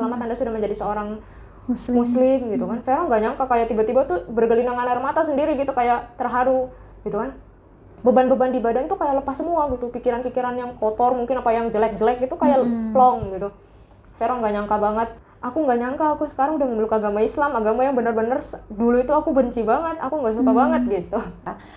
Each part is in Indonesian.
Selamat Anda sudah menjadi seorang Muslim gitu kan. Vero nggak nyangka kayak tiba-tiba tuh bergelinangan air mata sendiri gitu, kayak terharu gitu kan. Beban-beban di badan tuh kayak lepas semua gitu. Pikiran-pikiran yang kotor mungkin apa yang jelek-jelek itu kayak plong gitu. Vero nggak nyangka banget. Aku nggak nyangka aku sekarang udah memeluk agama Islam, agama yang benar-benar dulu itu aku benci banget, aku nggak suka banget gitu.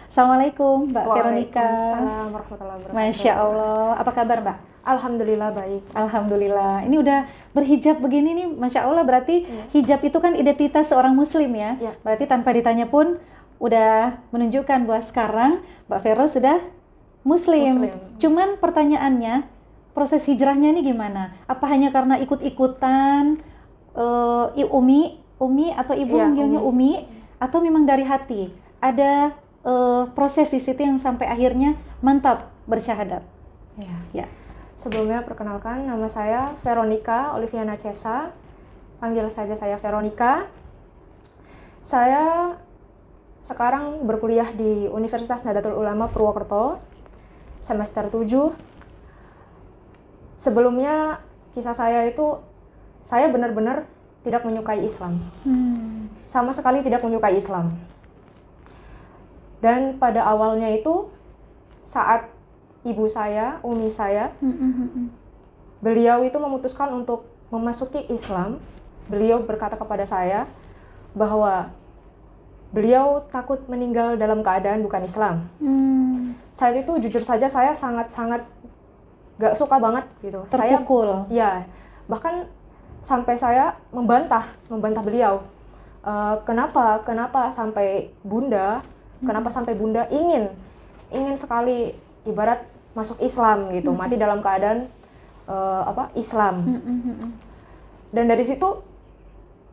Assalamualaikum Mbak Veronica. Waalaikumsalam warahmatullahi wabarakatuh. Masya Allah, apa kabar Mbak? Alhamdulillah baik. Alhamdulillah. Ini udah berhijab begini nih, Masya Allah, berarti hijab itu kan identitas seorang Muslim ya. Berarti tanpa ditanya pun udah menunjukkan bahwa sekarang Mbak Vero sudah Muslim. Cuman pertanyaannya, proses hijrahnya ini gimana? Apa hanya karena ikut-ikutan? Umi atau ibu manggilnya Umi, atau memang dari hati ada proses di situ yang sampai akhirnya mantap bersyahadat. Ya. Sebelumnya perkenalkan, nama saya Veronica Oliviana Cesa, panggil saja saya Veronica. Saya sekarang berkuliah di Universitas Nahdlatul Ulama Purwokerto semester 7. Sebelumnya kisah saya itu, saya benar-benar tidak menyukai Islam. Sama sekali tidak menyukai Islam. Dan pada awalnya itu, saat ibu saya, umi saya, beliau itu memutuskan untuk memasuki Islam. Beliau berkata kepada saya bahwa beliau takut meninggal dalam keadaan bukan Islam. Saat itu jujur saja saya sangat-sangat gak suka banget gitu. Terpukul. Bahkan sampai saya membantah beliau. Kenapa sampai bunda ingin sekali ibarat masuk Islam gitu, mati dalam keadaan Islam. Dan dari situ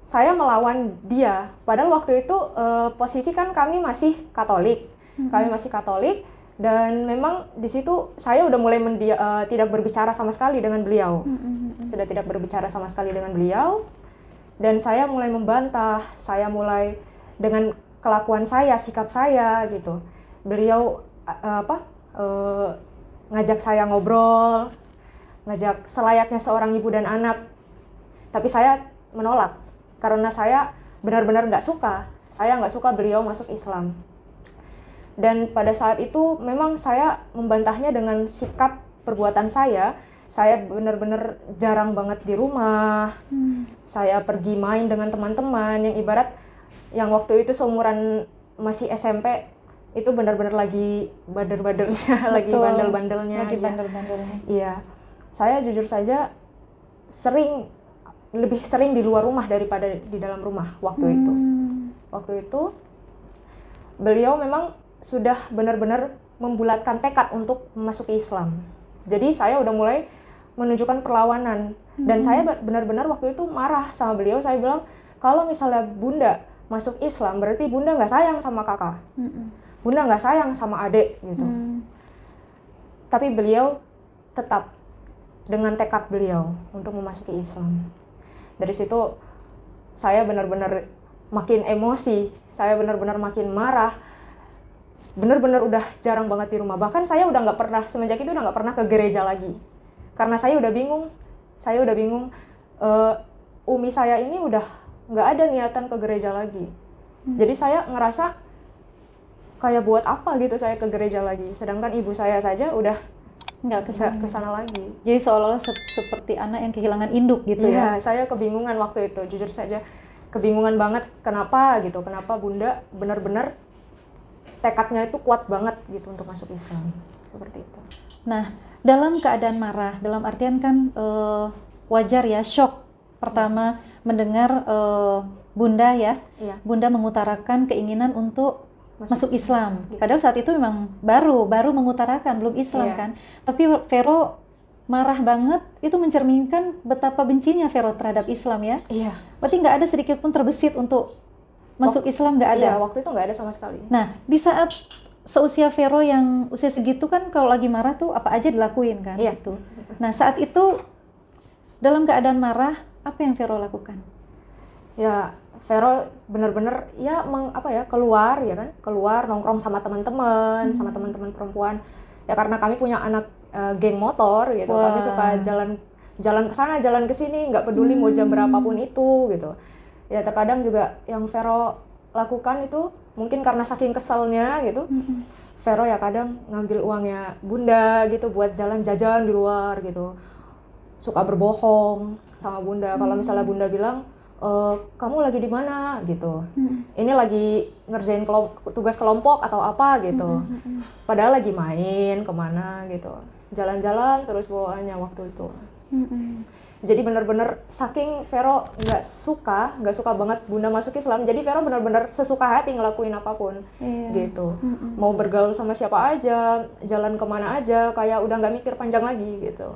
saya melawan dia. Padahal waktu itu posisi kan kami masih Katolik. Dan memang di situ saya udah mulai tidak berbicara sama sekali dengan beliau. Sudah tidak berbicara sama sekali dengan beliau. Dan saya mulai membantah, saya mulai dengan kelakuan saya, sikap saya gitu. Beliau ngajak saya ngobrol, ngajak selayaknya seorang ibu dan anak. Tapi saya menolak karena saya benar-benar nggak suka. Saya nggak suka beliau masuk Islam. Dan pada saat itu memang saya membantahnya dengan sikap perbuatan saya. Saya benar-benar jarang banget di rumah. Saya pergi main dengan teman-teman yang ibarat yang waktu itu seumuran masih SMP, itu benar-benar lagi bader-badernya, lagi bandel-bandelnya. Iya. Saya jujur saja lebih sering di luar rumah daripada di dalam rumah waktu itu. Waktu itu beliau memang sudah benar-benar membulatkan tekad untuk memasuki Islam. Jadi saya udah mulai menunjukkan perlawanan. Dan saya benar-benar waktu itu marah sama beliau. Saya bilang, kalau misalnya bunda masuk Islam, berarti bunda nggak sayang sama kakak. Bunda nggak sayang sama adik gitu. Tapi beliau tetap dengan tekad beliau untuk memasuki Islam. Dari situ saya benar-benar makin emosi. Saya benar-benar makin marah. Benar-benar udah jarang banget di rumah. Bahkan saya udah nggak pernah, semenjak itu udah nggak pernah ke gereja lagi. Karena saya udah bingung. Umi saya ini udah nggak ada niatan ke gereja lagi. Jadi saya ngerasa kayak buat apa gitu saya ke gereja lagi. Sedangkan ibu saya saja udah nggak kesana lagi. Jadi seolah-olah seperti anak yang kehilangan induk gitu ya. Saya kebingungan waktu itu. Jujur saja kebingungan banget. Kenapa bunda benar-benar tekadnya itu kuat banget gitu untuk masuk Islam, seperti itu. Nah, dalam keadaan marah, dalam artian kan wajar ya, shock pertama mendengar bunda ya, bunda mengutarakan keinginan untuk masuk Islam. Padahal saat itu memang baru mengutarakan, belum Islam kan. Tapi Vero marah banget, itu mencerminkan betapa bencinya Vero terhadap Islam ya. Berarti nggak ada sedikit pun terbesit untuk masuk Islam, nggak ada? Waktu itu nggak ada sama sekali. Nah, di saat seusia Vero yang usia segitu kan kalau lagi marah tuh apa aja dilakuin kan? Gitu. Nah, saat itu dalam keadaan marah, apa yang Vero lakukan? Ya, Vero benar-benar keluar nongkrong sama teman-teman, sama teman-teman perempuan. Ya karena kami punya anak geng motor gitu. Kami suka jalan ke sana, jalan ke sini, nggak peduli mau jam berapapun itu gitu. Ya terkadang juga yang Vero lakukan itu mungkin karena saking keselnya gitu. Vero ya kadang ngambil uangnya Bunda gitu buat jalan jajan di luar gitu. Suka berbohong sama Bunda. Kalau misalnya Bunda bilang, kamu lagi di mana gitu, ini lagi ngerjain tugas kelompok atau apa gitu, padahal lagi main kemana gitu, jalan-jalan terus bawaannya waktu itu. Jadi bener-bener saking Vero nggak suka banget Bunda masuk Islam, jadi Vero bener-bener sesuka hati ngelakuin apapun gitu, mau bergaul sama siapa aja, jalan kemana aja, kayak udah nggak mikir panjang lagi gitu.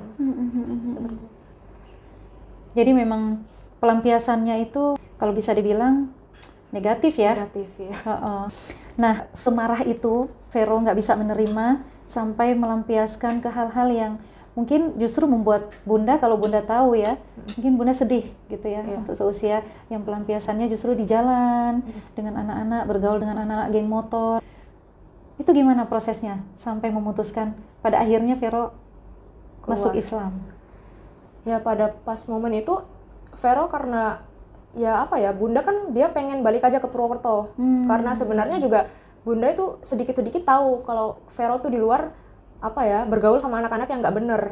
Jadi memang pelampiasannya itu kalau bisa dibilang negatif ya. Negatif ya. Nah, semarah itu Vero nggak bisa menerima sampai melampiaskan ke hal-hal yang mungkin justru membuat Bunda, kalau Bunda tahu ya, mungkin Bunda sedih gitu ya, untuk seusia yang pelampiasannya justru di jalan dengan anak-anak, bergaul dengan anak-anak geng motor. Itu gimana prosesnya sampai memutuskan pada akhirnya Vero masuk Islam? Ya pada pas momen itu Vero karena ya apa ya, Bunda kan dia pengen balik aja ke Purwokerto, karena sebenarnya juga Bunda itu sedikit-sedikit tahu kalau Vero tuh di luar apa ya, bergaul sama anak-anak yang nggak bener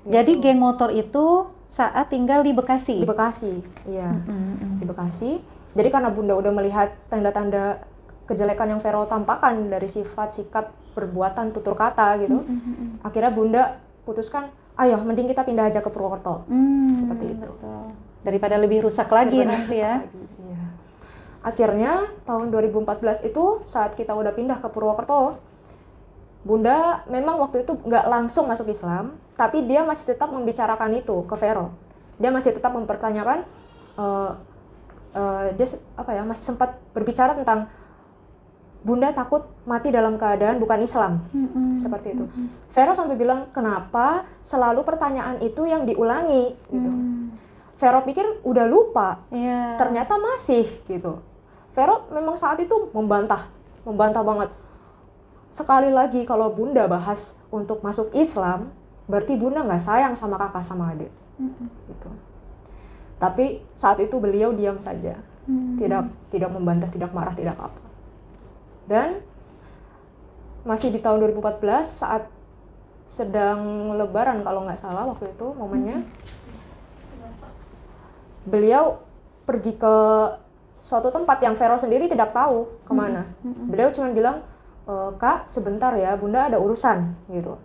gitu. Jadi geng motor itu saat tinggal di Bekasi? Di Bekasi, iya. Di Bekasi. Jadi karena Bunda udah melihat tanda-tanda kejelekan yang Vero tampakkan dari sifat, sikap, perbuatan, tutur kata gitu, akhirnya Bunda putuskan, ayo mending kita pindah aja ke Purwokerto. Seperti itu. Betul. Daripada lebih rusak lagi nanti ya. Iya. Akhirnya tahun 2014 itu saat kita udah pindah ke Purwokerto, Bunda memang waktu itu nggak langsung masuk Islam, tapi dia masih tetap membicarakan itu ke Vero. Dia masih tetap mempertanyakan, dia apa ya, masih sempat berbicara tentang Bunda takut mati dalam keadaan bukan Islam, seperti itu. Vero sampai bilang, kenapa selalu pertanyaan itu yang diulangi gitu. Vero pikir udah lupa, ternyata masih gitu. Vero memang saat itu membantah banget. Sekali lagi kalau Bunda bahas untuk masuk Islam, berarti Bunda nggak sayang sama kakak sama adik. Gitu. Tapi saat itu beliau diam saja, tidak membantah, tidak marah, tidak apa. Dan masih di tahun 2014 saat sedang Lebaran kalau nggak salah waktu itu momennya, beliau pergi ke suatu tempat yang Vero sendiri tidak tahu kemana. Beliau cuma bilang, Kak, sebentar ya, Bunda ada urusan gitu.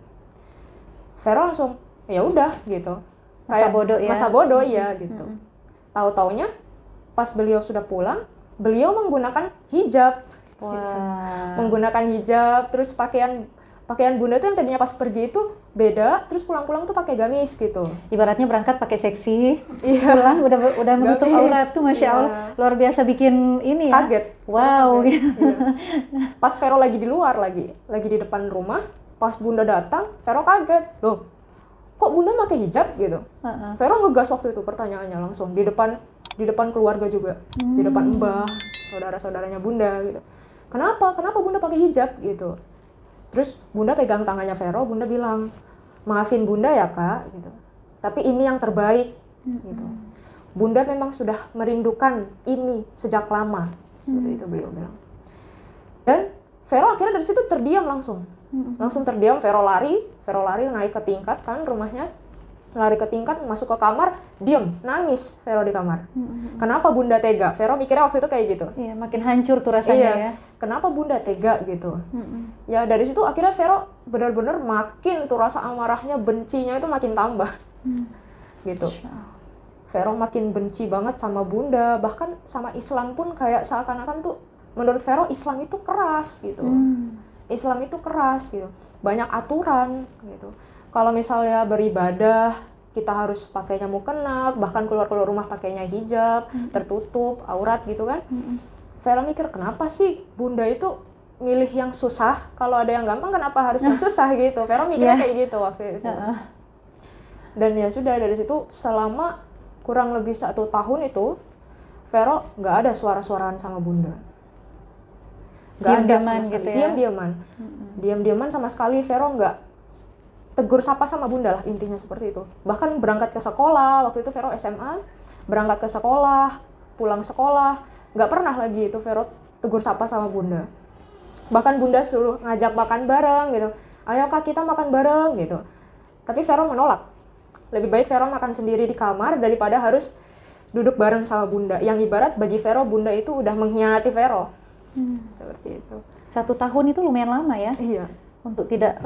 Vero langsung, ya udah gitu. Masa bodoh ya gitu. Tahu-taunya pas beliau sudah pulang, beliau menggunakan hijab. Wah. Gitu. Menggunakan hijab, terus pakaian Bunda tuh yang tadinya pas pergi itu beda, terus pulang-pulang tuh pakai gamis gitu. Ibaratnya berangkat pakai seksi, pulang udah menutup aurat tuh, Masya Allah, luar biasa bikin ini ya. Kaget. Wow. Kaget. Iya. Pas Vero lagi di luar, lagi di depan rumah, pas Bunda datang, Vero kaget. Loh, kok Bunda pakai hijab gitu? Vero ngegas waktu itu pertanyaannya langsung di depan keluarga juga, di depan mbah, saudara-saudaranya Bunda gitu. Kenapa Bunda pakai hijab gitu? Terus Bunda pegang tangannya Vero, Bunda bilang, maafin Bunda ya Kak, gitu. Tapi ini yang terbaik, gitu. Bunda memang sudah merindukan ini sejak lama, seperti itu beliau bilang. Dan Vero akhirnya dari situ terdiam langsung terdiam. Vero lari naik ke tingkat kan rumahnya, lari ke tingkat, masuk ke kamar, diam, nangis Vero di kamar. Kenapa Bunda tega? Vero mikirnya waktu itu kayak gitu. Iya, makin hancur tuh rasanya ya. Kenapa Bunda tega gitu? Ya dari situ akhirnya Vero benar-benar makin tuh rasa amarahnya, bencinya itu makin tambah. Gitu. Vero makin benci banget sama Bunda, bahkan sama Islam pun kayak seakan-akan tuh menurut Vero Islam itu keras gitu. Islam itu keras gitu. Banyak aturan gitu. Kalau misalnya beribadah, kita harus pakainya mukena, bahkan keluar rumah pakainya hijab, tertutup, aurat gitu kan. Vero mikir, kenapa sih Bunda itu milih yang susah? Kalau ada yang gampang, kenapa harus yang susah gitu? Vero mikirnya kayak gitu waktu itu. Dan ya sudah, dari situ selama kurang lebih 1 tahun itu, Vero nggak ada suara-suaraan sama Bunda. Diam-diaman gitu ya? Diam-diaman sama sekali. Vero nggak tegur sapa sama bunda lah, intinya seperti itu. Bahkan berangkat ke sekolah, waktu itu Vero SMA, berangkat ke sekolah, pulang sekolah, nggak pernah lagi itu Vero tegur sapa sama bunda. Bahkan bunda suruh ngajak makan bareng gitu, ayo kak kita makan bareng gitu. Tapi Vero menolak, lebih baik Vero makan sendiri di kamar daripada harus duduk bareng sama bunda, yang ibarat bagi Vero bunda itu udah mengkhianati Vero. Seperti itu. 1 tahun itu lumayan lama ya? Iya. Untuk tidak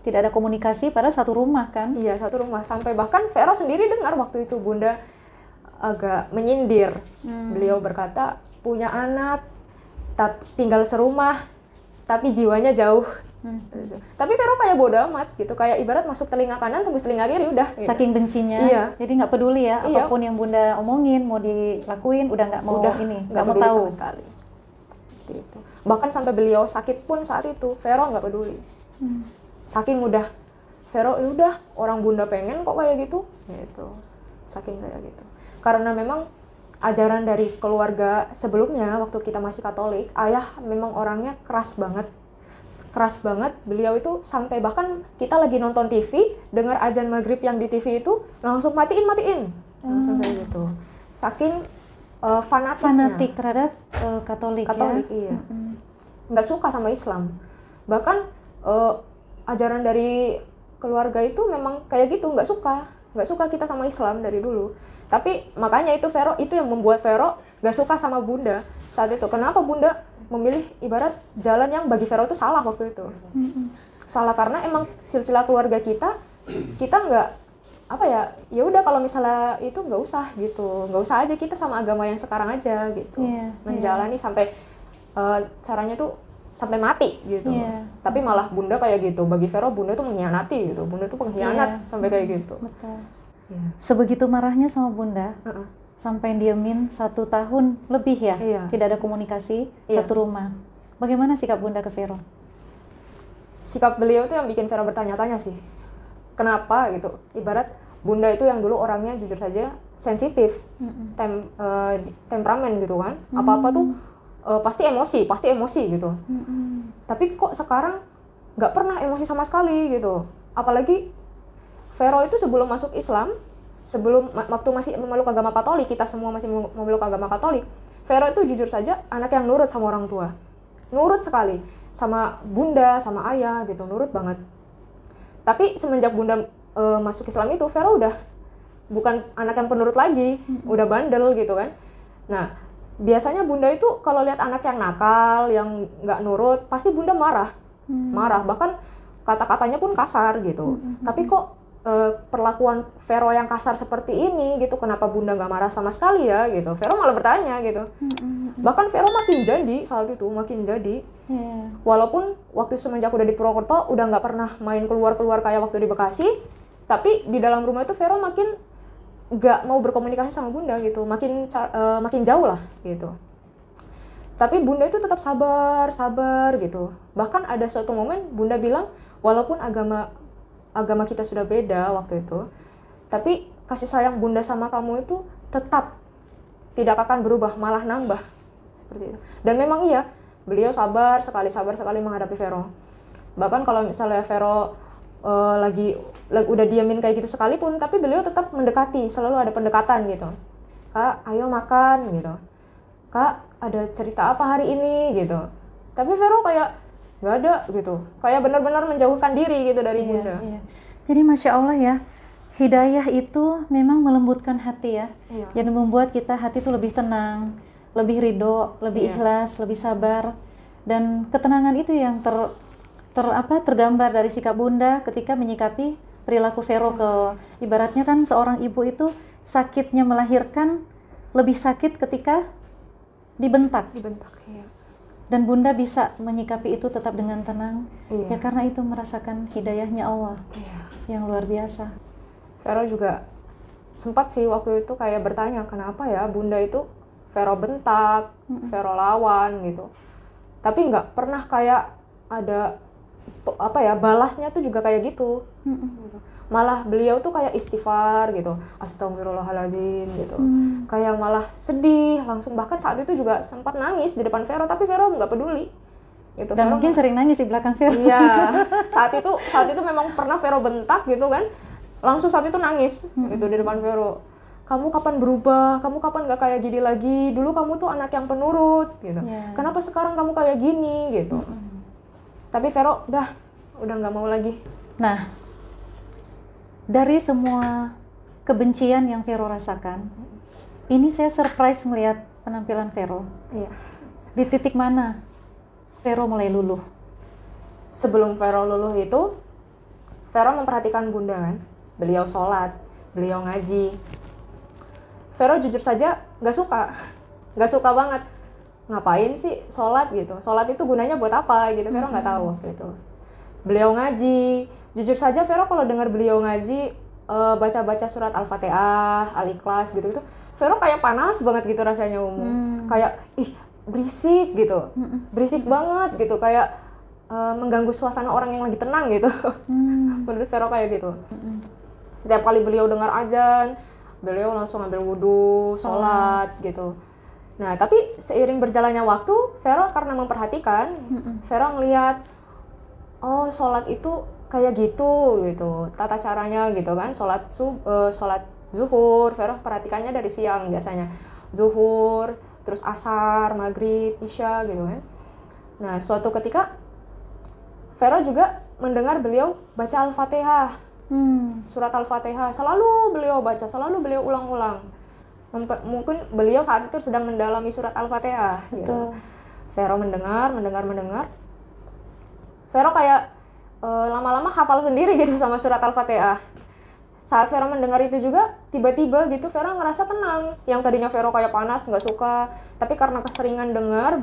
tidak ada komunikasi pada satu rumah kan? Iya, satu rumah. Sampai bahkan Vero sendiri dengar waktu itu bunda agak menyindir. Beliau berkata punya anak tinggal serumah tapi jiwanya jauh. Tapi Vero kayak bodo amat gitu, kayak ibarat masuk telinga kanan tembus telinga kiri udah gitu. Saking bencinya. Iya. Jadi nggak peduli ya, Iya. apapun yang bunda omongin mau dilakuin udah nggak mau nggak mau peduli tahu sama sekali. Gitu. Bahkan sampai beliau sakit pun saat itu Vero nggak peduli. Saking udah Vero udah orang bunda pengen kok kayak gitu. Saking kayak gitu. Karena memang ajaran dari keluarga sebelumnya waktu kita masih Katolik, ayah memang orangnya keras banget. Beliau itu sampai bahkan kita lagi nonton TV, dengar azan maghrib yang di TV itu langsung matiin. Langsung kayak gitu. Saking fanatik terhadap Katolik ya? Iya. Nggak suka sama Islam. Bahkan ajaran dari keluarga itu memang kayak gitu, nggak suka kita sama Islam dari dulu. Tapi makanya itu Vero, itu yang membuat Vero nggak suka sama bunda saat itu. Kenapa bunda memilih ibarat jalan yang bagi Vero itu salah waktu itu? Salah karena emang silsilah keluarga kita nggak ya udah kalau misalnya itu nggak usah aja, kita sama agama yang sekarang aja gitu. Menjalani sampai caranya tuh sampai mati gitu. Tapi malah bunda kayak gitu, bagi Vero bunda tuh mengkhianati gitu, bunda tuh pengkhianat sampai kayak gitu. Betul. Sebegitu marahnya sama bunda, sampai diemin 1 tahun lebih ya, tidak ada komunikasi, satu rumah. Bagaimana sikap bunda ke Vero? Sikap beliau tuh yang bikin Vero bertanya-tanya sih. Kenapa gitu? Ibarat bunda itu yang dulu orangnya jujur saja sensitif, temperamen gitu kan. Apa-apa tuh pasti emosi gitu. Tapi kok sekarang nggak pernah emosi sama sekali gitu. Apalagi Vero itu sebelum masuk Islam, waktu masih memeluk agama Katolik, kita semua masih memeluk agama Katolik, Vero itu jujur saja anak yang nurut sama orang tua. Nurut sekali sama bunda, sama ayah gitu, nurut banget. Tapi semenjak bunda masuk Islam itu, Vero udah bukan anak yang penurut lagi, udah bandel gitu kan. Nah, biasanya bunda itu kalau lihat anak yang nakal, yang nggak nurut, pasti bunda marah. Bahkan kata-katanya pun kasar gitu. Tapi kok perlakuan Vero yang kasar seperti ini gitu, kenapa bunda nggak marah sama sekali ya gitu? Vero malah bertanya gitu. Bahkan Vero makin jadi saat itu, walaupun waktu semenjak udah di Purwokerto udah nggak pernah main keluar kayak waktu di Bekasi, tapi di dalam rumah itu Vero makin nggak mau berkomunikasi sama bunda gitu, makin jauh lah gitu. Tapi bunda itu tetap sabar gitu. Bahkan ada suatu momen bunda bilang, walaupun agama kita sudah beda waktu itu, tapi kasih sayang bunda sama kamu itu tetap tidak akan berubah, malah nambah seperti itu. Dan memang iya, beliau sabar sekali menghadapi Vero. Bahkan kalau misalnya Vero lagi udah diamin kayak gitu sekalipun, tapi beliau tetap mendekati, selalu ada pendekatan gitu. Kak, ayo makan gitu. Kak, ada cerita apa hari ini gitu. Tapi Vero kayak nggak ada gitu, kayak benar-benar menjauhkan diri gitu dari bunda. Jadi Masya Allah ya, hidayah itu memang melembutkan hati ya, dan membuat kita hati itu lebih tenang, lebih ridho, lebih ikhlas, lebih sabar. Dan ketenangan itu yang tergambar dari sikap bunda ketika menyikapi perilaku Vero ke, ibaratnya kan seorang ibu itu sakitnya melahirkan lebih sakit ketika dibentak. Dan bunda bisa menyikapi itu tetap dengan tenang, ya karena itu merasakan hidayahnya Allah yang luar biasa. Vero juga sempat sih waktu itu kayak bertanya, kenapa ya bunda itu Vero bentak, Vero lawan gitu. Tapi nggak pernah kayak ada balasnya tuh juga kayak gitu. Malah beliau tuh kayak istighfar gitu, astagfirullahaladzim gitu. Kayak malah sedih langsung, bahkan saat itu juga sempat nangis di depan Vero, tapi Vero nggak peduli. gitu. Dan Vero mungkin sering nangis di belakang Vero. Iya, saat itu memang pernah Vero bentak gitu kan, langsung saat itu nangis gitu di depan Vero. Kamu kapan berubah? Kamu kapan gak kayak gini lagi? Dulu kamu tuh anak yang penurut gitu. Kenapa sekarang kamu kayak gini gitu? Tapi Vero udah nggak mau lagi. Nah, dari semua kebencian yang Vero rasakan, ini saya surprise melihat penampilan Vero. Iya. Di titik mana Vero mulai luluh? Sebelum Vero luluh itu, Vero memperhatikan Bunda kan. Beliau sholat, beliau ngaji. Vero jujur saja nggak suka banget. Ngapain sih sholat gitu? Sholat itu gunanya buat apa gitu? Vero nggak tahu gitu. Beliau ngaji, jujur saja Vero kalau dengar beliau ngaji, baca-baca surat Al-Fatihah, Al-Ikhlas gitu-gitu, Vero kayak panas banget gitu rasanya kayak berisik gitu, berisik banget gitu, kayak mengganggu suasana orang yang lagi tenang gitu. Menurut Vero kayak gitu. Setiap kali beliau dengar azan, beliau langsung ambil wudhu, sholat gitu. Nah, tapi seiring berjalannya waktu, Vero karena memperhatikan, Vero ngelihat, oh sholat itu kayak gitu, tata caranya gitu kan. Sholat zuhur, Vero perhatikannya dari siang biasanya. Zuhur, terus asar, maghrib, isya gitu kan. Nah, suatu ketika, Vero juga mendengar beliau baca Al-Fatihah. Surat Al-Fatihah selalu beliau baca, selalu beliau ulang-ulang. Mungkin beliau saat itu sedang mendalami surat Al-Fatihah gitu. Vero mendengar. Vero kayak lama-lama hafal sendiri gitu sama surat Al-Fatihah. Saat Vero mendengar itu juga, tiba-tiba gitu Vero ngerasa tenang. Yang tadinya Vero kayak panas, nggak suka, tapi karena keseringan dengar,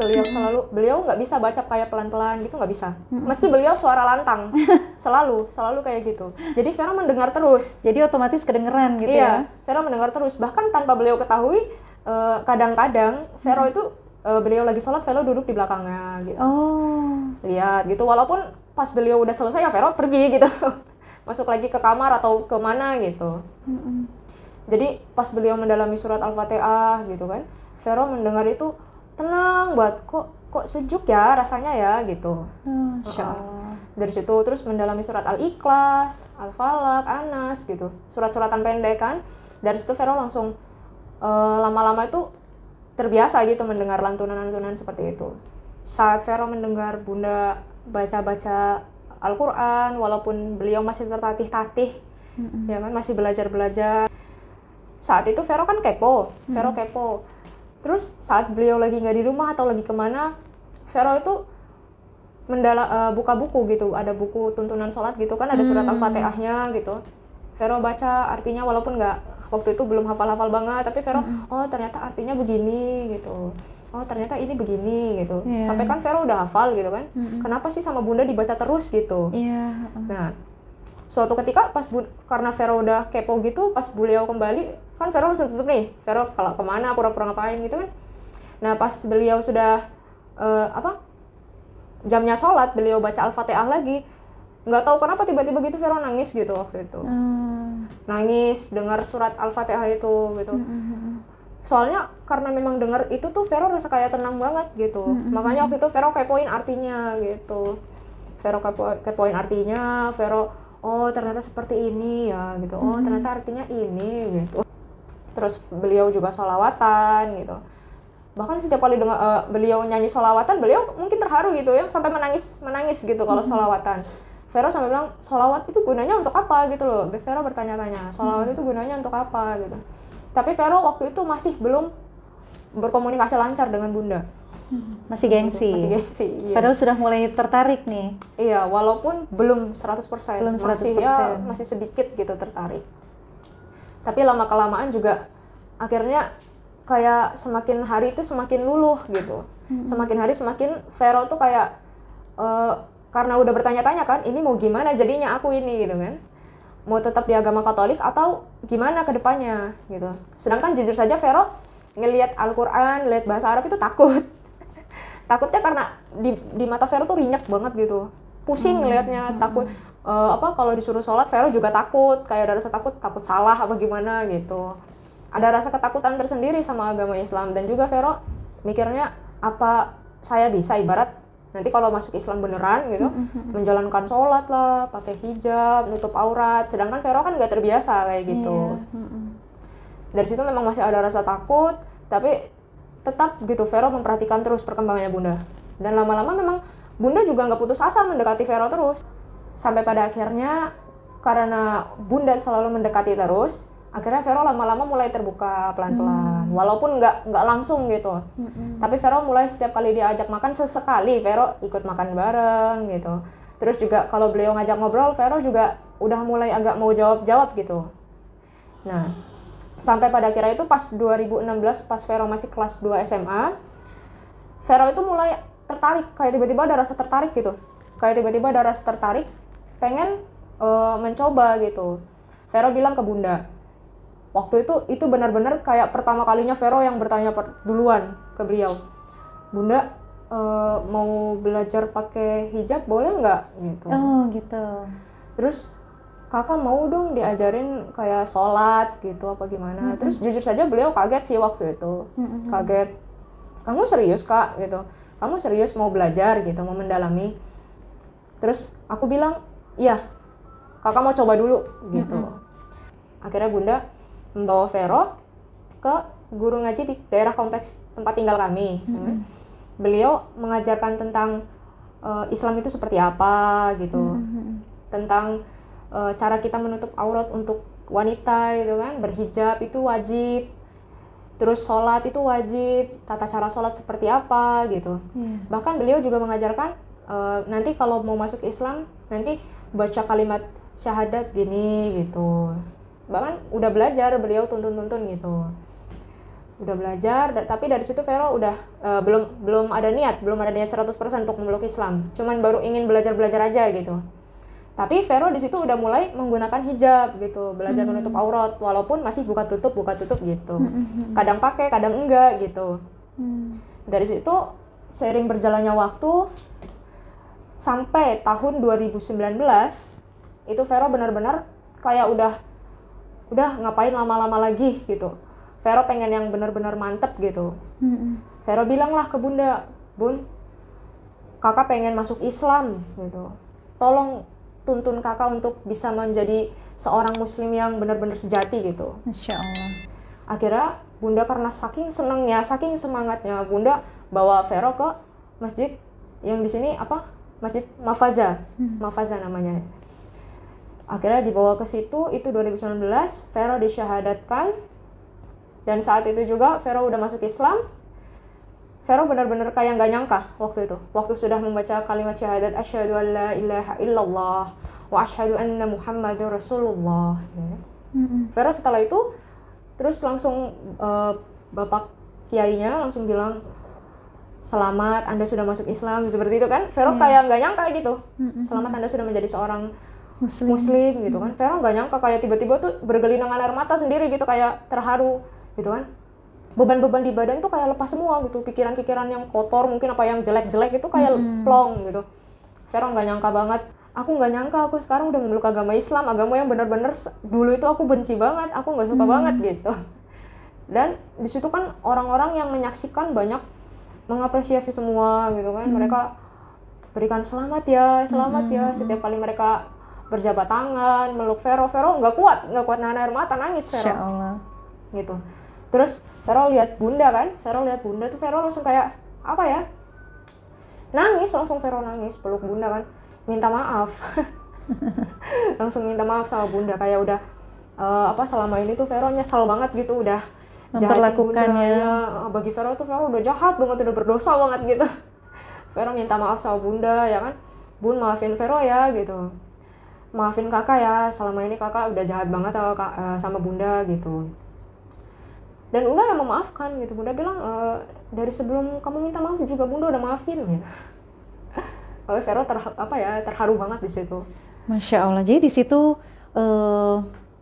beliau nggak bisa baca kayak pelan-pelan gitu, nggak bisa. Mesti beliau suara lantang, selalu kayak gitu. Jadi Vero mendengar terus. Jadi otomatis kedengeran gitu ya? Vero mendengar terus. Bahkan tanpa beliau ketahui, kadang-kadang Vero itu beliau lagi sholat, Vero duduk di belakangnya gitu. Lihat gitu. Walaupun pas beliau udah selesai ya Vero pergi gitu. Masuk lagi ke kamar atau kemana gitu. Jadi pas beliau mendalami surat Al-Fatihah gitu kan, Vero mendengar itu tenang banget, kok sejuk ya rasanya ya gitu. Dari situ terus mendalami surat Al-Ikhlas, Al-Falaq, Anas gitu, surat-suratan pendek kan. Dari situ Vero langsung lama-lama itu terbiasa gitu mendengar lantunan-lantunan seperti itu. Saat Vero mendengar Bunda baca-baca Al-Quran, walaupun beliau masih tertatih-tatih, ya kan, masih belajar-belajar. Saat itu Vero kan kepo. Terus saat beliau lagi nggak di rumah atau lagi kemana, Vero itu buka buku gitu, ada buku tuntunan sholat gitu kan, ada surat Al-Fatihahnya gitu. Vero baca artinya, walaupun waktu itu belum hafal-hafal banget, tapi Vero, oh ternyata artinya begini gitu. Oh ternyata ini begini gitu. Sampai kan Vero udah hafal gitu kan. Kenapa sih sama Bunda dibaca terus gitu. Nah, suatu ketika karena Vero udah kepo gitu, pas beliau kembali, kan Vero langsung tutup nih. Vero kalau kemana, pura-pura ngapain gitu kan. Nah pas beliau sudah jamnya sholat, beliau baca Al-Fatihah lagi. Nggak tahu kenapa tiba-tiba gitu Vero nangis gitu waktu itu. Nangis dengar surat Al-Fatihah itu gitu. Soalnya karena memang dengar itu tuh Vero rasa kayak tenang banget gitu. Makanya waktu itu Vero kepoin artinya gitu. Vero kepoin artinya, Vero, oh ternyata seperti ini ya gitu. Oh ternyata artinya ini gitu. Terus beliau juga sholawatan gitu. Bahkan setiap kali dengar beliau nyanyi sholawatan, beliau mungkin terharu gitu ya, sampai menangis gitu kalau sholawatan. Vero sampai bilang, sholawat itu gunanya untuk apa gitu loh. Vero bertanya-tanya, sholawat itu gunanya untuk apa gitu. Tapi Vero waktu itu masih belum berkomunikasi lancar dengan Bunda. Masih gengsi. Iya. Padahal sudah mulai tertarik nih. Iya, walaupun belum 100%. Belum 100%. Masih sedikit gitu tertarik. Tapi lama-kelamaan juga akhirnya kayak semakin hari itu semakin luluh gitu. Semakin hari semakin Vero tuh kayak karena udah bertanya-tanya kan, ini mau gimana jadinya aku ini gitu kan. Mau tetap di agama Katolik atau gimana ke depannya gitu. Sedangkan jujur saja Vero ngelihat Al-Quran, lihat bahasa Arab itu takut. Takutnya karena di mata Vero tuh rinyek banget gitu. Pusing ngelihatnya, takut kalau disuruh sholat Vero juga takut, kayak ada rasa takut salah apa gimana gitu. Ada rasa ketakutan tersendiri sama agama Islam, dan juga Vero mikirnya apa saya bisa, ibarat nanti kalau masuk Islam beneran gitu, menjalankan sholat lah, pakai hijab, nutup aurat. Sedangkan Vero kan nggak terbiasa kayak gitu. Dari situ memang masih ada rasa takut, tapi tetap gitu Vero memperhatikan terus perkembangannya Bunda. Dan lama-lama memang Bunda juga nggak putus asa mendekati Vero terus. Sampai pada akhirnya karena Bunda selalu mendekati terus, akhirnya Vero lama-lama mulai terbuka pelan-pelan. Walaupun nggak langsung gitu. Tapi Vero mulai setiap kali diajak makan, sesekali Vero ikut makan bareng gitu. Terus juga kalau beliau ngajak ngobrol, Vero juga udah mulai agak mau jawab-jawab gitu. Nah, sampai pada akhirnya itu pas 2016, pas Vero masih kelas 2 SMA, Vero itu mulai tertarik, kayak tiba-tiba ada rasa tertarik gitu. Kayak tiba-tiba ada rasa tertarik, pengen mencoba gitu. Vero bilang ke Bunda. Waktu itu benar-benar kayak pertama kalinya Vero yang bertanya duluan ke beliau. Bunda, mau belajar pakai hijab boleh nggak? Gitu. Oh gitu. Terus kakak mau dong diajarin kayak sholat gitu apa gimana. Terus jujur saja beliau kaget sih waktu itu. Kaget. Kamu serius kak? Gitu. Kamu serius mau belajar gitu, mau mendalami? Terus aku bilang, iya, kakak mau coba dulu gitu. Akhirnya Bunda membawa Vero ke guru ngaji di daerah kompleks tempat tinggal kami. Beliau mengajarkan tentang Islam itu seperti apa gitu, tentang cara kita menutup aurat untuk wanita gitu kan, berhijab itu wajib, terus sholat itu wajib, tata cara sholat seperti apa gitu. Bahkan beliau juga mengajarkan nanti kalau mau masuk Islam nanti baca kalimat syahadat gini gitu. Bahkan udah belajar beliau tuntun gitu. Udah belajar, tapi dari situ Vero udah belum ada niat 100% untuk memeluk Islam. Cuman baru ingin belajar aja gitu. Tapi Vero di situ udah mulai menggunakan hijab gitu, belajar menutup aurat walaupun masih buka tutup gitu. Kadang pakai, kadang enggak gitu. Dari situ seiring berjalannya waktu sampai tahun 2019 itu Vero benar-benar kayak udah ngapain lama-lama lagi gitu. Vero pengen yang benar-benar mantep gitu. Vero bilang lah ke Bunda, Bun, kakak pengen masuk Islam gitu. Tolong tuntun kakak untuk bisa menjadi seorang muslim yang benar-benar sejati gitu. Masya Allah. Akhirnya Bunda karena saking senangnya, saking semangatnya, Bunda bawa Vero ke masjid yang di sini Masjid Mafaza. Mafaza namanya. Akhirnya dibawa ke situ, itu 2019, Vero disyahadatkan. Dan saat itu juga Vero udah masuk Islam. Vero benar-benar kayak nggak nyangka waktu itu. Waktu sudah membaca kalimat syahadat, asyhadu an la ilaha illallah wa asyhadu anna muhammadar rasulullah. Vero setelah itu terus langsung bapak kiainya langsung bilang, selamat Anda sudah masuk Islam, seperti itu kan. Vero kayak nggak nyangka gitu. Selamat Anda sudah menjadi seorang muslim gitu kan. Vero nggak nyangka, kayak tiba-tiba tuh bergelinangan air mata sendiri gitu, kayak terharu gitu kan. Beban-beban di badan tuh kayak lepas semua gitu, pikiran-pikiran yang kotor mungkin apa yang jelek-jelek itu kayak plong gitu. Vero nggak nyangka banget. Aku nggak nyangka aku sekarang udah memeluk agama Islam, agama yang benar-benar dulu itu aku benci banget, aku nggak suka banget gitu. Dan di situ kan orang-orang yang menyaksikan banyak mengapresiasi semua gitu kan. Mereka berikan selamat ya setiap kali mereka berjabat tangan meluk Vero nggak kuat nahan air mata, nangis Vero. Insya Allah. Gitu. Terus Vero lihat Bunda kan, tuh Vero langsung kayak apa ya, langsung Vero nangis peluk Bunda kan, minta maaf. Langsung minta maaf sama Bunda, kayak udah selama ini tuh Vero nyesel banget gitu, udah memperlakukannya ya. Bagi Vero tuh Vero udah jahat banget, udah berdosa banget gitu. Vero minta maaf sama Bunda ya kan, Bun maafin Vero ya gitu, maafin kakak ya, selama ini kakak udah jahat banget sama Bunda gitu. Dan Bunda yang memaafkan gitu. Bunda bilang dari sebelum kamu minta maaf juga Bunda udah maafin gitu. Vero terharu banget di situ. Masya Allah. Jadi di situ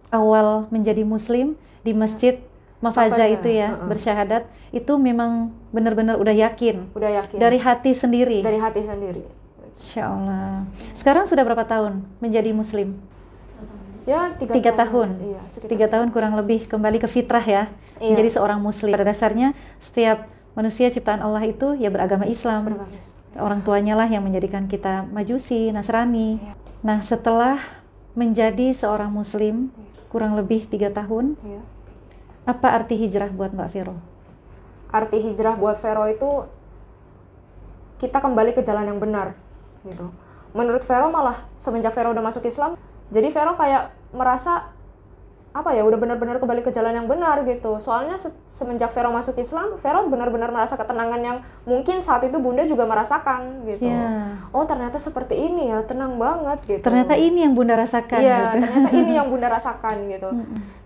awal menjadi Muslim di Masjid Mafaza itu ya, bersyahadat itu memang benar-benar udah yakin. Dari hati sendiri. Masya Allah. Sekarang sudah berapa tahun menjadi Muslim? Ya, 3 tahun. Iya, 3 tahun kurang lebih kembali ke fitrah ya. Iya. Menjadi seorang Muslim. Pada dasarnya setiap manusia ciptaan Allah itu ya beragama Islam. Orang tuanya lah yang menjadikan kita Majusi, Nasrani. Nah, setelah menjadi seorang Muslim kurang lebih 3 tahun, apa arti hijrah buat Mbak Vero? Arti hijrah buat Vero itu kita kembali ke jalan yang benar, gitu. Menurut Vero malah semenjak Vero udah masuk Islam, jadi Vero kayak merasa udah benar-benar kembali ke jalan yang benar gitu. Soalnya semenjak Vero masuk Islam, Vero benar-benar merasa ketenangan yang mungkin saat itu Bunda juga merasakan gitu. Oh, ternyata seperti ini ya, tenang banget gitu. Ternyata ini yang Bunda rasakan gitu. Ternyata ini yang Bunda rasakan gitu.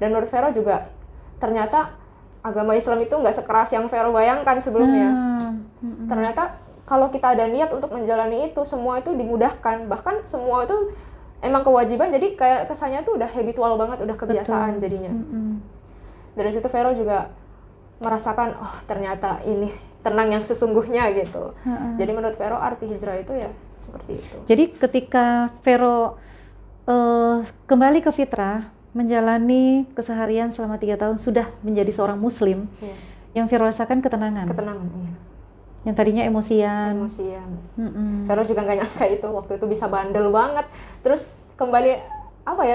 Dan menurut Vero juga ternyata agama Islam itu nggak sekeras yang Vero bayangkan sebelumnya. Ternyata kalau kita ada niat untuk menjalani itu, semua itu dimudahkan. Bahkan semua itu emang kewajiban, jadi kayak kesannya tuh udah habitual banget, udah kebiasaan jadinya. Dari situ Vero juga merasakan, oh ternyata ini tenang yang sesungguhnya gitu. Jadi menurut Vero arti hijrah itu ya seperti itu. Jadi ketika Vero kembali ke fitrah, menjalani keseharian selama 3 tahun, sudah menjadi seorang Muslim, yang Vero rasakan ketenangan. Ketenangan, iya. Yang tadinya emosian. Vero juga nggak nyangka itu waktu itu bisa bandel banget, terus kembali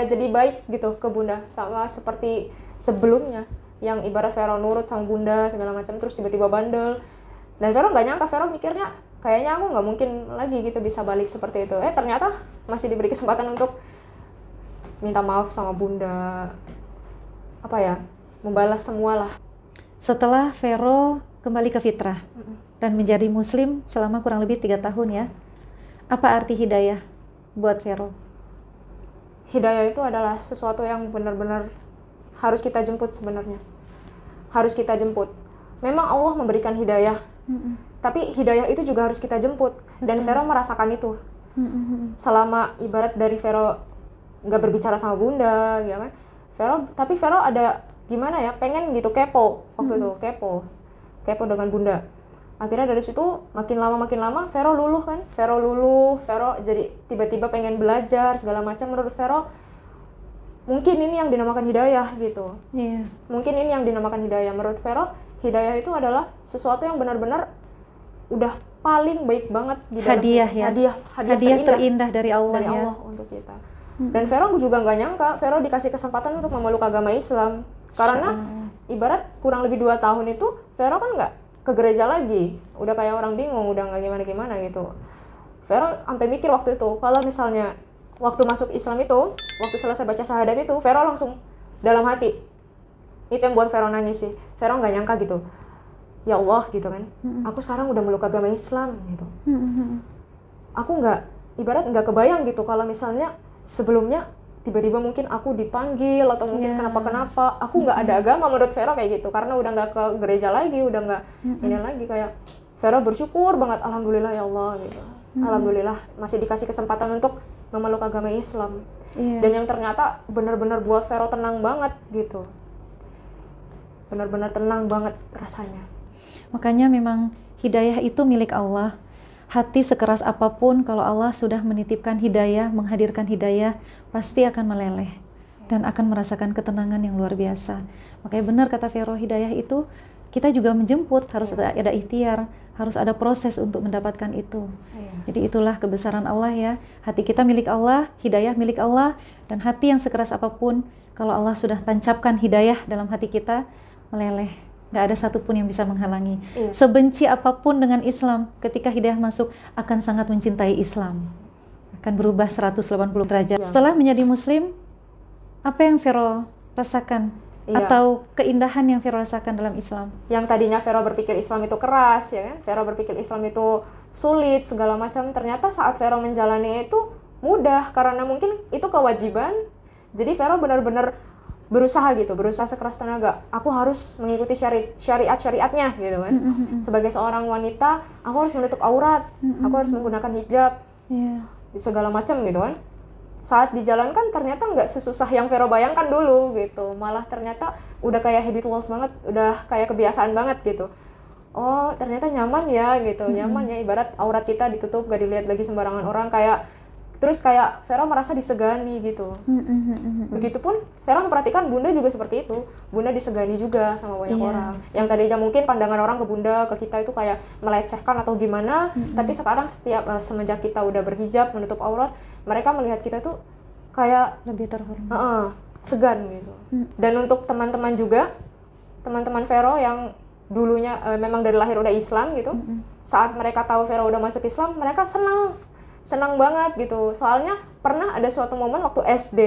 jadi baik gitu ke Bunda, sama seperti sebelumnya yang ibarat Vero nurut sama Bunda segala macam, terus tiba-tiba bandel. Dan Vero nggak nyangka, Vero mikirnya kayaknya aku nggak mungkin lagi gitu bisa balik seperti itu. Ternyata masih diberi kesempatan untuk minta maaf sama Bunda, membalas semua lah. Setelah Vero kembali ke fitrah dan menjadi Muslim selama kurang lebih 3 tahun ya, apa arti hidayah buat Vero? Hidayah itu adalah sesuatu yang benar-benar harus kita jemput sebenarnya. Harus kita jemput. Memang Allah memberikan hidayah, tapi hidayah itu juga harus kita jemput. Dan Vero merasakan itu. Selama ibarat dari Vero nggak berbicara sama Bunda, ya kan? Tapi Vero ada gimana ya, pengen gitu, kepo waktu itu, kepo dengan Bunda. Akhirnya dari situ makin lama Vero luluh kan, Vero jadi tiba-tiba pengen belajar segala macam. Menurut Vero mungkin ini yang dinamakan hidayah gitu. Mungkin ini yang dinamakan hidayah. Menurut Vero hidayah itu adalah sesuatu yang benar-benar udah paling baik banget di dalam hadiah terindah dari Allah, Allah untuk kita. Dan Vero juga nggak nyangka Vero dikasih kesempatan untuk memeluk agama Islam, karena ibarat kurang lebih 2 tahun itu Vero kan nggak ke gereja lagi, udah kayak orang bingung, udah nggak gimana gitu. Vero sampai mikir waktu itu, kalau misalnya waktu masuk Islam itu, waktu selesai baca syahadat itu, Vero langsung dalam hati, itu yang buat Vero nangis sih. Vero nggak nyangka gitu, ya Allah gitu kan, aku sekarang udah meluk agama Islam gitu. Aku nggak kebayang gitu kalau misalnya sebelumnya tiba-tiba mungkin aku dipanggil atau mungkin kenapa aku nggak ada agama. Menurut Vero kayak gitu, karena udah nggak ke gereja lagi, udah nggak ini lagi, kayak Vero bersyukur banget, alhamdulillah ya Allah gitu. Alhamdulillah masih dikasih kesempatan untuk memeluk agama Islam. Dan yang ternyata benar-benar buat Vero tenang banget gitu, benar-benar tenang banget rasanya. Makanya memang hidayah itu milik Allah. Hati sekeras apapun, kalau Allah sudah menitipkan hidayah, menghadirkan hidayah, pasti akan meleleh dan akan merasakan ketenangan yang luar biasa. Makanya benar kata Vero, hidayah itu kita juga menjemput, harus ada ikhtiar, harus ada proses untuk mendapatkan itu. Jadi itulah kebesaran Allah ya. Hati kita milik Allah, hidayah milik Allah, dan hati yang sekeras apapun, kalau Allah sudah tancapkan hidayah dalam hati kita, meleleh. Nggak ada satupun yang bisa menghalangi. Sebenci apapun dengan Islam, ketika hidayah masuk, akan sangat mencintai Islam. Akan berubah 180 derajat. Setelah menjadi Muslim, apa yang Vero rasakan? Atau keindahan yang Vero rasakan dalam Islam? Yang tadinya Vero berpikir Islam itu keras, ya kan? Vero berpikir Islam itu sulit, segala macam. Ternyata saat Vero menjalani itu mudah, karena mungkin itu kewajiban. Jadi Vero benar-benar berusaha sekeras tenaga. Aku harus mengikuti syariat-syariatnya gitu kan. Sebagai seorang wanita, aku harus menutup aurat, aku harus menggunakan hijab, segala macam gitu kan. Saat dijalankan ternyata nggak sesusah yang Vero bayangkan dulu gitu. Malah ternyata udah kayak habitual banget, udah kayak kebiasaan banget gitu. Oh ternyata nyaman ya gitu, nyaman ya, ibarat aurat kita ditutup, gak dilihat lagi sembarangan orang, kayak Terus kayak Vero merasa disegani gitu. Begitupun Vero memperhatikan Bunda juga seperti itu. Bunda disegani juga sama banyak orang. Yang tadinya mungkin pandangan orang ke Bunda, ke kita itu kayak melecehkan atau gimana. Tapi sekarang semenjak kita udah berhijab, menutup aurat, mereka melihat kita tuh kayak lebih terhormat, segan gitu. Dan untuk teman-teman juga, teman-teman Vero yang dulunya memang dari lahir udah Islam gitu, saat mereka tahu Vero udah masuk Islam, mereka senang banget gitu. Soalnya pernah ada suatu momen waktu SD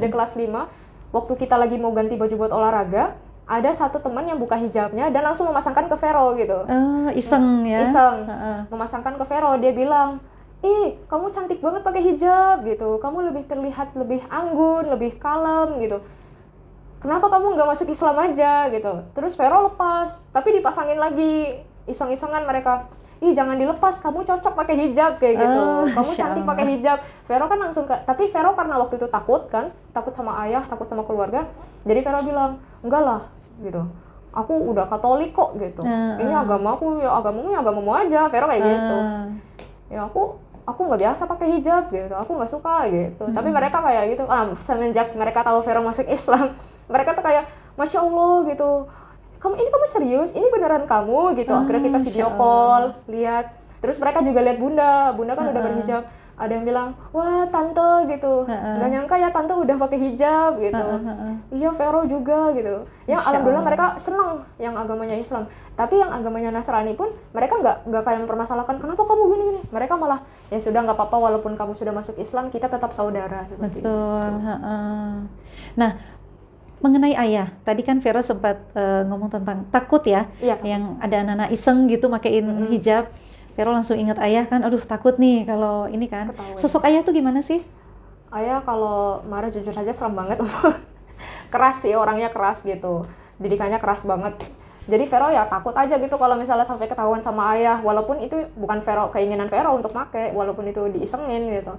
kelas 5, waktu kita lagi mau ganti baju buat olahraga, ada satu teman yang buka hijabnya dan langsung memasangkan ke Vero gitu. Iseng ya? Iseng, memasangkan ke Vero. Dia bilang, ih kamu cantik banget pakai hijab gitu, kamu lebih terlihat lebih anggun, lebih kalem gitu. Kenapa kamu nggak masuk Islam aja gitu? Terus Vero lepas, tapi dipasangin lagi, iseng-isengan mereka. Ih jangan dilepas, kamu cocok pakai hijab kayak gitu. Kamu cantik pakai hijab. Vero kan langsung tapi Vero karena waktu itu takut kan, takut sama ayah, takut sama keluarga. Jadi Vero bilang, enggak lah gitu. Aku udah Katolik kok gitu. Ini agamaku, ya agamamu aja. Vero kayak gitu. Ya aku nggak biasa pakai hijab gitu. Aku nggak suka gitu. Tapi mereka kayak gitu. Semenjak mereka tahu Vero masuk Islam, mereka tuh kayak Masya Allah gitu. Kamu serius? Ini beneran kamu gitu. Akhirnya kita video call, lihat. Terus mereka juga lihat Bunda kan udah berhijab. Ada yang bilang, wah tante gitu. Nggak nyangka ya tante udah pakai hijab gitu. Iya Vero juga gitu. Ya alhamdulillah mereka senang yang agamanya Islam. Tapi yang agamanya Nasrani pun mereka nggak kayak mempermasalahkan kenapa kamu gini. Mereka malah ya sudah nggak apa-apa walaupun kamu sudah masuk Islam kita tetap saudara. Betul. Nah, mengenai ayah, tadi kan Vero sempat ngomong tentang takut ya, yang ada anak-anak iseng gitu makein hijab. Vero langsung ingat ayah kan, aduh takut nih kalau ini kan. Ketahuin. Sosok ayah tuh gimana sih? Ayah kalau marah jujur saja serem banget. Keras sih, orangnya keras gitu. Didikannya keras banget. Jadi Vero ya takut aja gitu kalau misalnya sampai ketahuan sama ayah, walaupun itu bukan keinginan Vero untuk make, walaupun itu diisengin gitu.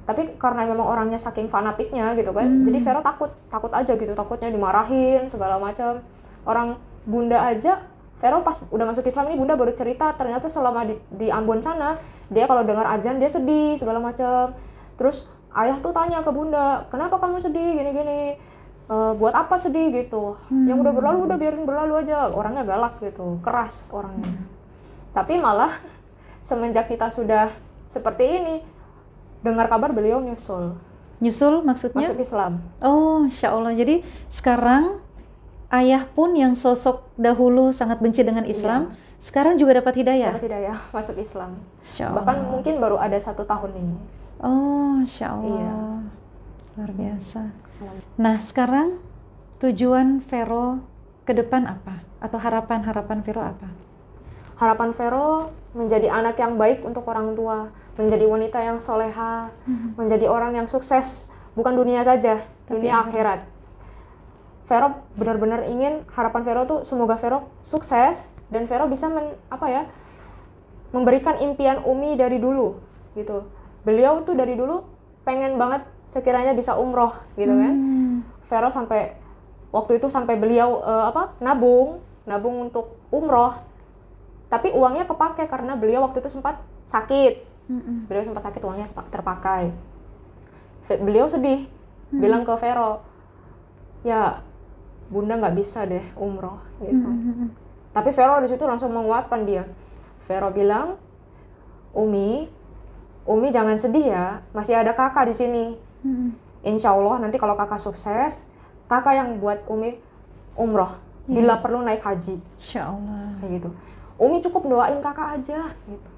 Tapi karena memang orangnya saking fanatiknya gitu kan, jadi Vero takut aja gitu, takutnya dimarahin segala macam. Orang Bunda aja, Vero pas udah masuk Islam ini Bunda baru cerita ternyata selama di Ambon sana, dia kalau dengar azan dia sedih segala macam. Terus ayah tuh tanya ke Bunda, kenapa kamu sedih gini-gini? Buat apa sedih gitu, yang udah berlalu udah biarin berlalu aja. Orangnya galak gitu, keras orangnya. Tapi malah semenjak kita sudah seperti ini, dengar kabar beliau nyusul maksudnya? Masuk Islam. Oh Insya Allah, jadi sekarang ayah pun yang sosok dahulu sangat benci dengan Islam, sekarang juga dapat hidayah? Dapat hidayah, masuk Islam. Insya Allah. Bahkan mungkin baru ada 1 tahun ini. Oh Insya Allah. Luar biasa. Nah, sekarang tujuan Vero ke depan apa? Atau harapan Vero apa? Harapan Vero menjadi anak yang baik untuk orang tua, menjadi wanita yang soleha, menjadi orang yang sukses, bukan dunia saja, dunia akhirat. Vero benar-benar ingin, harapan Vero tuh semoga Vero sukses dan Vero bisa memberikan impian Umi dari dulu gitu. Beliau tuh dari dulu pengen banget sekiranya bisa umroh gitu kan. Vero sampai waktu itu sampai beliau nabung untuk umroh. Tapi uangnya kepake karena beliau waktu itu sempat sakit. Beliau sempat sakit, uangnya terpakai. Beliau sedih, bilang ke Vero, ya Bunda nggak bisa deh umroh gitu. Tapi Vero di situ langsung menguatkan dia. Vero bilang, Umi jangan sedih ya, masih ada kakak di sini. Insya Allah nanti kalau kakak sukses, kakak yang buat Umi umroh. Bila perlu naik haji. Insya Allah. Kayak gitu. Umi cukup doain kakak aja. Gitu.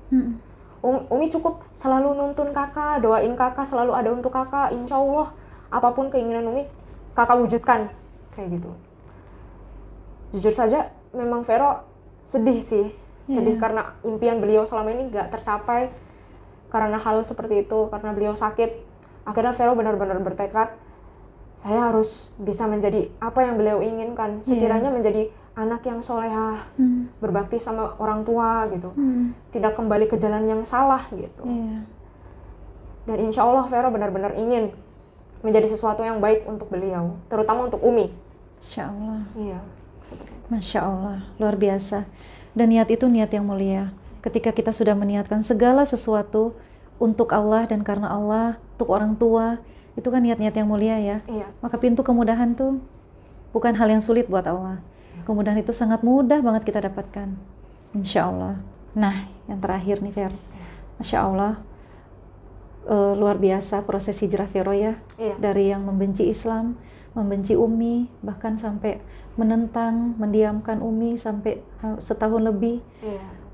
Umi cukup selalu nuntun kakak, doain kakak, selalu ada untuk kakak. Insya Allah apapun keinginan Umi, kakak wujudkan. Kayak gitu. Jujur saja, memang Vero sedih sih. Sedih karena impian beliau selama ini gak tercapai. Karena hal seperti itu, karena beliau sakit. Akhirnya Vero benar-benar bertekad, saya harus bisa menjadi apa yang beliau inginkan. Sekiranya menjadi anak yang solehah, berbakti sama orang tua gitu. Tidak kembali ke jalan yang salah gitu. Dan insya Allah Vero benar-benar ingin menjadi sesuatu yang baik untuk beliau, terutama untuk Umi. Insya Allah. Iya. Masya Allah, luar biasa. Dan niat itu niat yang mulia. Ketika kita sudah meniatkan segala sesuatu untuk Allah dan karena Allah, untuk orang tua, itu kan niat-niat yang mulia ya. Maka pintu kemudahan tuh bukan hal yang sulit buat Allah. Kemudahan itu sangat mudah banget kita dapatkan, insya Allah. Nah, yang terakhir nih Fer, Masya Allah, luar biasa proses hijrah Vero ya. Dari yang membenci Islam, membenci Umi, bahkan sampai menentang, mendiamkan Umi sampai setahun lebih,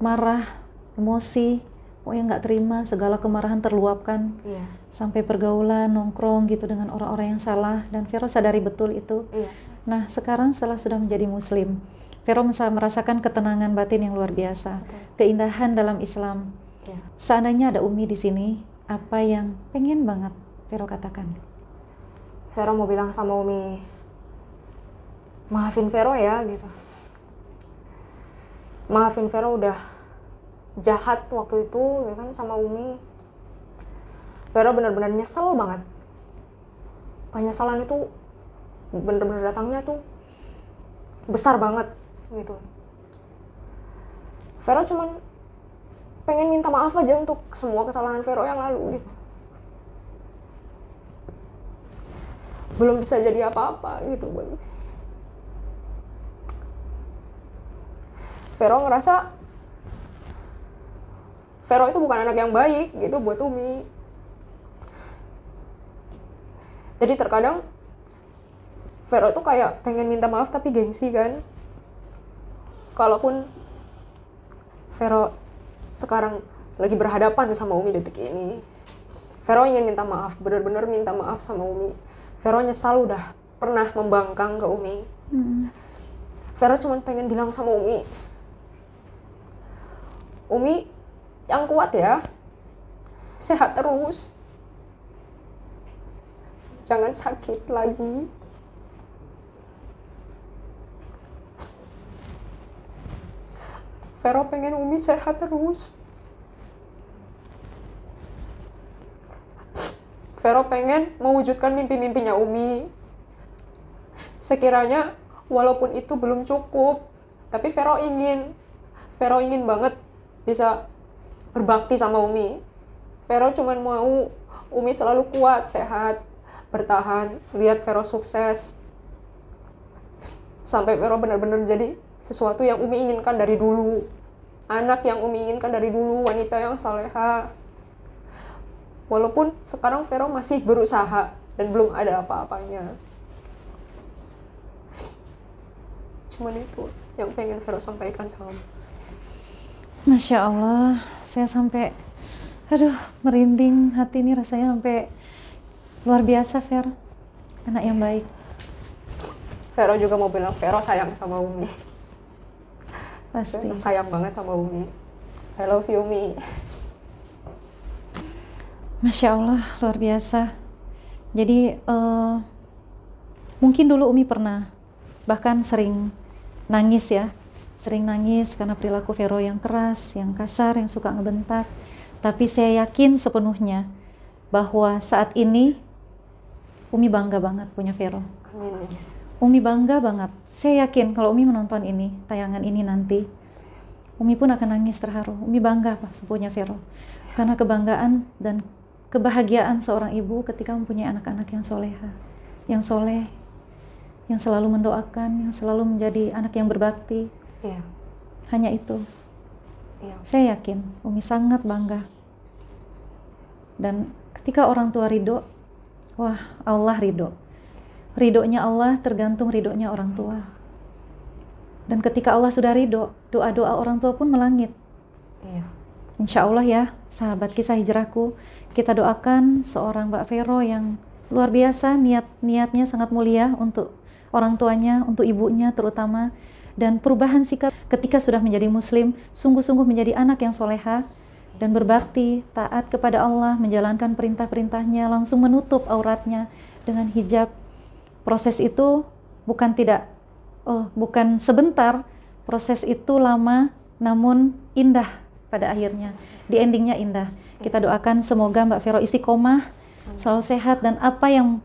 marah, emosi, pokoknya nggak terima, segala kemarahan terluapkan, sampai pergaulan, nongkrong gitu dengan orang-orang yang salah, dan Vero sadari betul itu. Nah, sekarang setelah sudah menjadi Muslim, Vero merasakan ketenangan batin yang luar biasa, keindahan dalam Islam. Seandainya ada Umi di sini, apa yang pengen banget Vero katakan? Vero mau bilang sama Umi, maafin Vero ya gitu. Maafin Vero udah jahat waktu itu ya kan sama Umi. Vero benar-benar nyesel banget. Penyesalan itu bener-bener datangnya tuh besar banget gitu. Vero cuman pengen minta maaf aja untuk semua kesalahan Vero yang lalu gitu. Belum bisa jadi apa-apa gitu. Vero ngerasa Vero itu bukan anak yang baik gitu buat Umi. Jadi terkadang Vero tuh kayak pengen minta maaf tapi gengsi kan. Kalaupun Vero sekarang lagi berhadapan sama Umi detik ini, Vero ingin minta maaf, benar-benar minta maaf sama Umi. Vero nyesal udah pernah membangkang ke Umi. Vero cuma pengen bilang sama Umi, Umi yang kuat ya, sehat terus, jangan sakit lagi. Vero pengen Umi sehat terus. Vero pengen mewujudkan mimpi-mimpinya Umi. Sekiranya walaupun itu belum cukup, tapi Vero ingin banget bisa berbakti sama Umi. Vero cuman mau Umi selalu kuat, sehat, bertahan, lihat Vero sukses. Sampai Vero benar-benar jadi sesuatu yang Umi inginkan dari dulu. Anak yang Umi inginkan dari dulu, wanita yang saleha. Walaupun sekarang Vero masih berusaha dan belum ada apa-apanya. Cuman itu yang pengen Vero sampaikan sama Umi. Masya Allah, saya sampai, merinding hati ini rasanya sampai luar biasa, Ver. Anak yang baik. Vero juga mau bilang, Vero sayang sama Umi. Pasti. Vero sayang banget sama Umi. I love you, Umi. Masya Allah, luar biasa. Jadi, mungkin dulu Umi pernah, bahkan sering nangis ya. Sering nangis karena perilaku Vero yang keras, yang kasar, yang suka ngebentak. Tapi saya yakin sepenuhnya bahwa saat ini Umi bangga banget punya Vero. Amin. Umi bangga banget. Saya yakin kalau Umi menonton ini, tayangan ini nanti, Umi pun akan nangis terharu. Umi bangga punya Vero. Karena kebanggaan dan kebahagiaan seorang ibu ketika mempunyai anak-anak yang soleha, yang soleh, yang selalu mendoakan, yang selalu menjadi anak yang berbakti. Hanya itu. Saya yakin Umi sangat bangga. Dan ketika orang tua ridho, wah, Allah ridho. Ridhonya Allah tergantung ridhonya orang tua. Dan ketika Allah sudah ridho, doa-doa orang tua pun melangit. Insya Allah ya, sahabat kisah hijrahku, kita doakan seorang Mbak Vero yang luar biasa, niatnya sangat mulia untuk orang tuanya, untuk ibunya terutama. Dan perubahan sikap ketika sudah menjadi muslim, sungguh-sungguh menjadi anak yang soleha dan berbakti, taat kepada Allah, menjalankan perintah-perintahnya, langsung menutup auratnya dengan hijab. Proses itu bukan sebentar, proses itu lama namun indah pada akhirnya. Di endingnya indah. Kita doakan semoga Mbak Vero istiqomah, selalu sehat, dan apa yang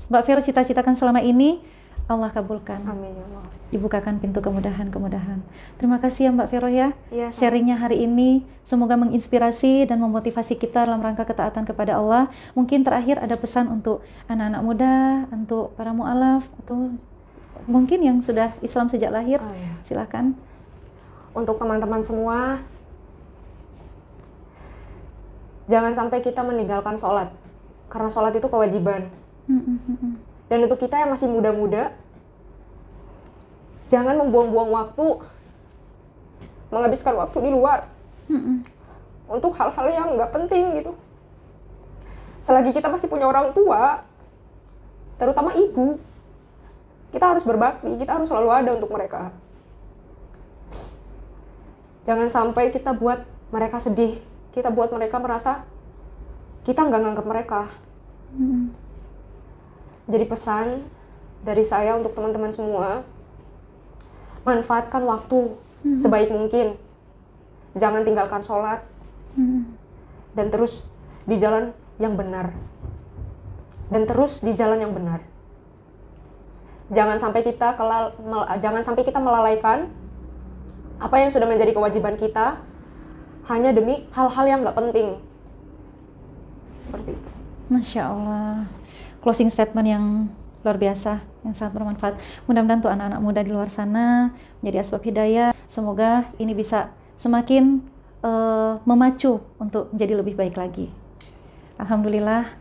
Mbak Vero cita-citakan selama ini, Allah kabulkan. Amin ya Allah. Dibukakan pintu kemudahan-kemudahan. Terima kasih ya Mbak Vero ya. Iya, sharingnya hari ini semoga menginspirasi dan memotivasi kita dalam rangka ketaatan kepada Allah. Mungkin terakhir ada pesan untuk anak-anak muda, untuk para mu'alaf, atau mungkin yang sudah Islam sejak lahir. Iya. Silakan. Untuk teman-teman semua, jangan sampai kita meninggalkan sholat, karena sholat itu kewajiban. Dan untuk kita yang masih muda-muda, jangan membuang-buang waktu, menghabiskan waktu di luar untuk hal-hal yang nggak penting gitu. Selagi kita masih punya orang tua, terutama ibu, kita harus berbakti, kita harus selalu ada untuk mereka. Jangan sampai kita buat mereka sedih, kita buat mereka merasa kita nggak nganggap mereka. Jadi pesan dari saya untuk teman-teman semua, manfaatkan waktu sebaik mungkin. Jangan tinggalkan sholat. Dan terus di jalan yang benar. Jangan sampai kita melalaikan apa yang sudah menjadi kewajiban kita hanya demi hal-hal yang nggak penting. Seperti itu. Masya Allah. Closing statement yang luar biasa, yang sangat bermanfaat. Mudah-mudahan untuk anak-anak muda di luar sana menjadi asbab hidayah. Semoga ini bisa semakin memacu untuk menjadi lebih baik lagi. Alhamdulillah.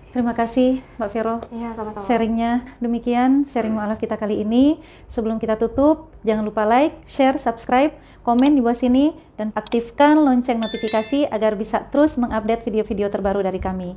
Terima kasih Mbak Vero. Iya, sama-sama. Sharingnya demikian, sharing mu'alaf kita kali ini. Sebelum kita tutup, jangan lupa like, share, subscribe, komen di bawah sini, dan aktifkan lonceng notifikasi agar bisa terus mengupdate video-video terbaru dari kami.